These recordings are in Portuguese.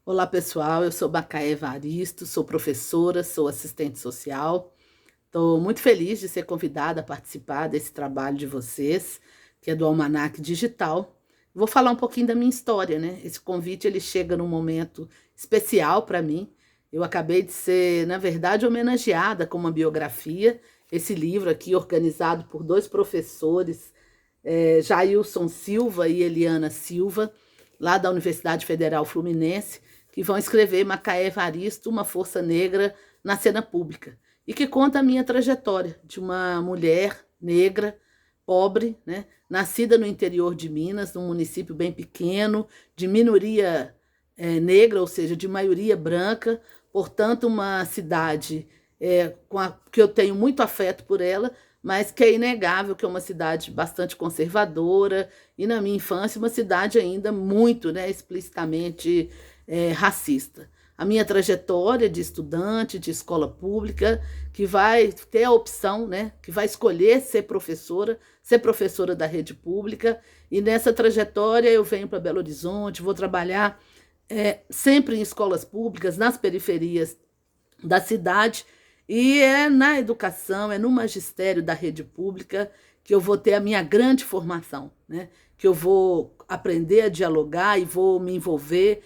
Olá pessoal, eu sou Macaé Evaristo, sou professora, sou assistente social. Estou muito feliz de ser convidada a participar desse trabalho de vocês, que é do Almanac Digital. Vou falar um pouquinho da minha história, né? Esse convite ele chega num momento especial para mim. Eu acabei de ser, na verdade, homenageada com uma biografia. Esse livro aqui, organizado por dois professores, Jailson Silva e Eliana Silva, lá da Universidade Federal Fluminense, que vão escrever Macaé Evaristo, uma força negra na cena pública, e que conta a minha trajetória de uma mulher negra, pobre, né, nascida no interior de Minas, num município bem pequeno, de minoria negra, ou seja, de maioria branca, portanto, uma cidade que eu tenho muito afeto por ela, mas que é inegável que é uma cidade bastante conservadora e, na minha infância, uma cidade ainda muito, né, explicitamente racista. A minha trajetória de estudante de escola pública, que vai ter a opção, né, que vai escolher ser professora da rede pública, e nessa trajetória eu venho para Belo Horizonte, vou trabalhar sempre em escolas públicas, nas periferias da cidade, e é na educação, é no magistério da rede pública que eu vou ter a minha grande formação, né? Que eu vou aprender a dialogar e vou me envolver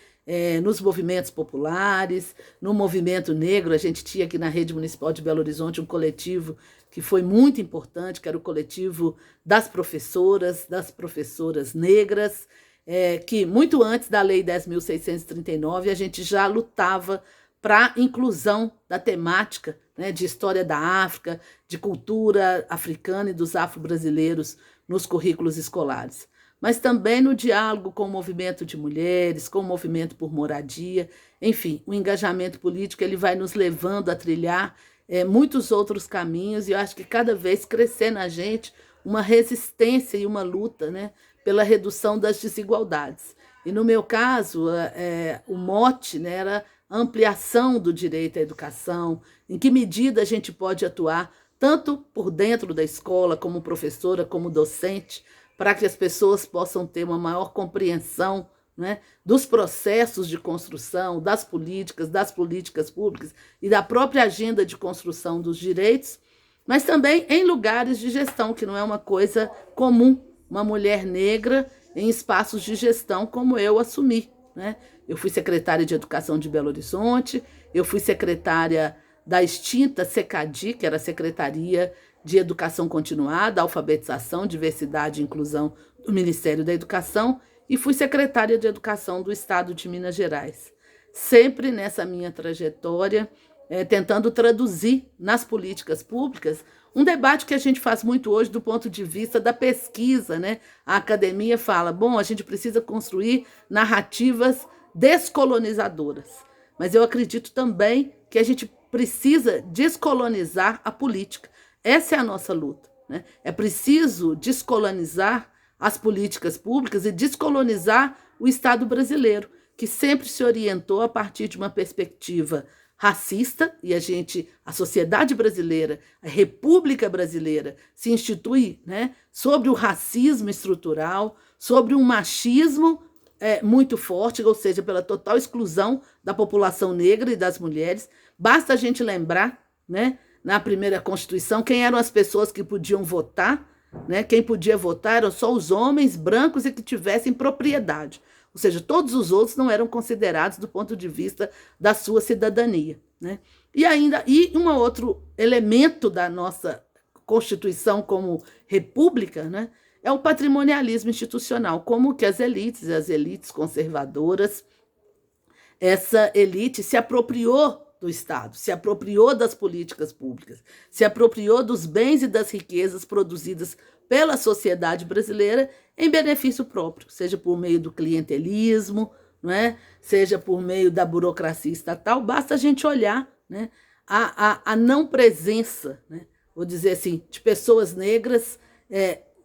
nos movimentos populares, no movimento negro. A gente tinha aqui na rede municipal de Belo Horizonte um coletivo que foi muito importante, que era o coletivo das professoras negras, que muito antes da Lei 10.639 a gente já lutava para a inclusão da temática, né, de história da África, de cultura africana e dos afro-brasileiros nos currículos escolares. Mas também no diálogo com o movimento de mulheres, com o movimento por moradia, enfim, o engajamento político ele vai nos levando a trilhar muitos outros caminhos, e eu acho que cada vez crescer na gente uma resistência e uma luta, né, pela redução das desigualdades. E no meu caso, o mote, né, era a ampliação do direito à educação, em que medida a gente pode atuar, tanto por dentro da escola, como professora, como docente, para que as pessoas possam ter uma maior compreensão, né, dos processos de construção, das políticas públicas e da própria agenda de construção dos direitos, mas também em lugares de gestão, que não é uma coisa comum, uma mulher negra em espaços de gestão como eu assumi, né? Eu fui secretária de Educação de Belo Horizonte, eu fui secretária da extinta SECADI, que era a Secretaria de Educação Continuada, Alfabetização, Diversidade e Inclusão do Ministério da Educação, e fui secretária de Educação do Estado de Minas Gerais. Sempre nessa minha trajetória, tentando traduzir nas políticas públicas um debate que a gente faz muito hoje do ponto de vista da pesquisa, né? A academia fala, bom, a gente precisa construir narrativas descolonizadoras, mas eu acredito também que a gente precisa descolonizar a política. Essa é a nossa luta, né? É preciso descolonizar as políticas públicas e descolonizar o Estado brasileiro, que sempre se orientou a partir de uma perspectiva racista, e a sociedade brasileira, a República Brasileira se institui, né, sobre o racismo estrutural, sobre um machismo muito forte, ou seja, pela total exclusão da população negra e das mulheres. Basta a gente lembrar, né, na primeira Constituição, quem eram as pessoas que podiam votar, né? Quem podia votar eram só os homens brancos e que tivessem propriedade. Ou seja, todos os outros não eram considerados do ponto de vista da sua cidadania, né? E um outro elemento da nossa Constituição como república, né, é o patrimonialismo institucional, como que as elites conservadoras, essa elite se apropriou do Estado, se apropriou das políticas públicas, se apropriou dos bens e das riquezas produzidas pela sociedade brasileira em benefício próprio, seja por meio do clientelismo, não é? Seja por meio da burocracia estatal. Basta a gente olhar, né, a não presença, né, vou dizer assim, de pessoas negras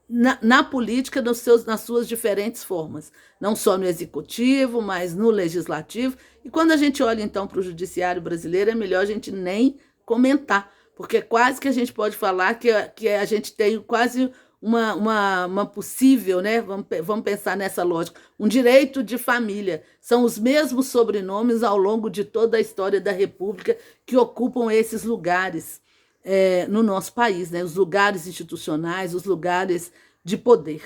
na política nas suas diferentes formas, não só no executivo, mas no legislativo. E quando a gente olha, então, para o judiciário brasileiro, é melhor a gente nem comentar, porque quase que a gente pode falar que a gente tem quase uma possível, né? Vamos pensar nessa lógica, um direito de família. São os mesmos sobrenomes ao longo de toda a história da República que ocupam esses lugares no nosso país, né? Os lugares institucionais, os lugares de poder.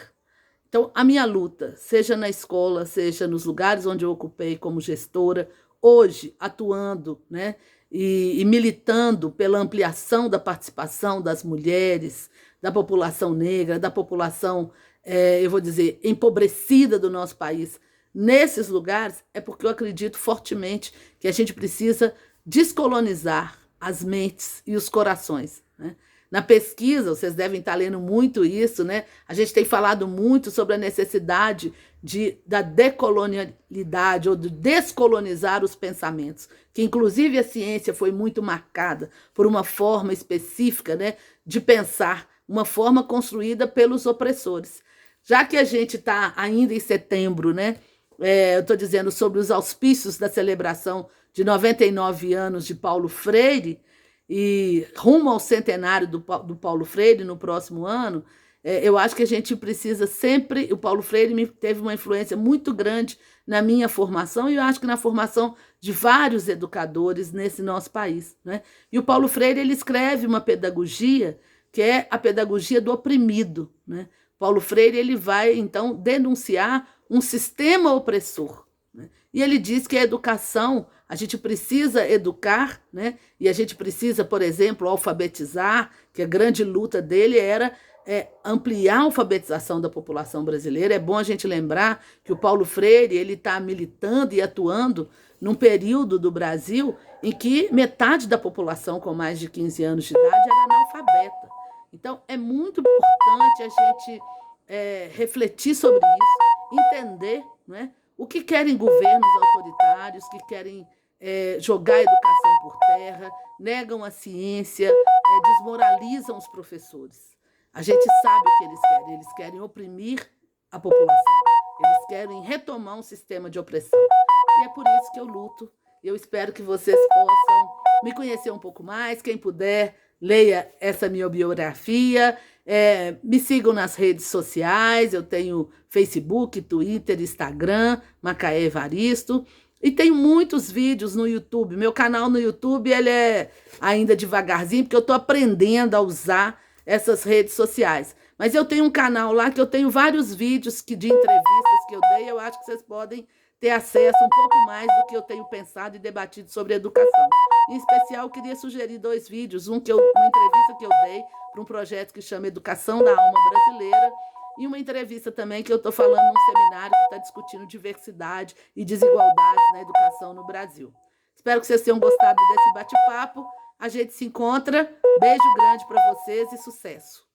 Então, a minha luta, seja na escola, seja nos lugares onde eu ocupei como gestora, hoje atuando, né, e militando pela ampliação da participação das mulheres, da população negra, da população, eu vou dizer, empobrecida do nosso país, nesses lugares, é porque eu acredito fortemente que a gente precisa descolonizar as mentes e os corações, né? Na pesquisa, vocês devem estar lendo muito isso, né? A gente tem falado muito sobre a necessidade da decolonialidade ou de descolonizar os pensamentos, que inclusive a ciência foi muito marcada por uma forma específica, né, de pensar, uma forma construída pelos opressores. Já que a gente está ainda em setembro, né? Eu estou dizendo sobre os auspícios da celebração de 99 anos de Paulo Freire, e rumo ao centenário do Paulo Freire no próximo ano, eu acho que a gente precisa sempre... O Paulo Freire teve uma influência muito grande na minha formação e eu acho que na formação de vários educadores nesse nosso país, né? E o Paulo Freire, ele escreve uma pedagogia que é a pedagogia do oprimido, né? Paulo Freire, ele vai, então, denunciar um sistema opressor, né? E ele diz que a educação, a gente precisa educar, né? E a gente precisa, por exemplo, alfabetizar, que a grande luta dele era ampliar a alfabetização da população brasileira. É bom a gente lembrar que o Paulo Freire ele está militando e atuando num período do Brasil em que metade da população com mais de 15 anos de idade era analfabeta. Então, é muito importante a gente refletir sobre isso, entender, né, o que querem governos autoritários, que querem jogar a educação por terra, negam a ciência, desmoralizam os professores. A gente sabe o que eles querem oprimir a população, eles querem retomar um sistema de opressão. E é por isso que eu luto. Eu espero que vocês possam me conhecer um pouco mais. Quem puder, leia essa minha biografia. Me sigam nas redes sociais. Eu tenho Facebook, Twitter, Instagram, Macaé Evaristo. E tenho muitos vídeos no YouTube. Meu canal no YouTube ele é ainda devagarzinho, porque eu estou aprendendo a usar essas redes sociais. Mas eu tenho um canal lá que eu tenho vários vídeos de entrevistas que eu dei. Eu acho que vocês podem ter acesso um pouco mais do que eu tenho pensado e debatido sobre educação. Em especial, eu queria sugerir 2 vídeos. Uma entrevista que eu dei para um projeto que chama Educação da Alma Brasileira, e uma entrevista também que eu estou falando num seminário que está discutindo diversidade e desigualdades na educação no Brasil. Espero que vocês tenham gostado desse bate-papo. A gente se encontra. Beijo grande para vocês e sucesso!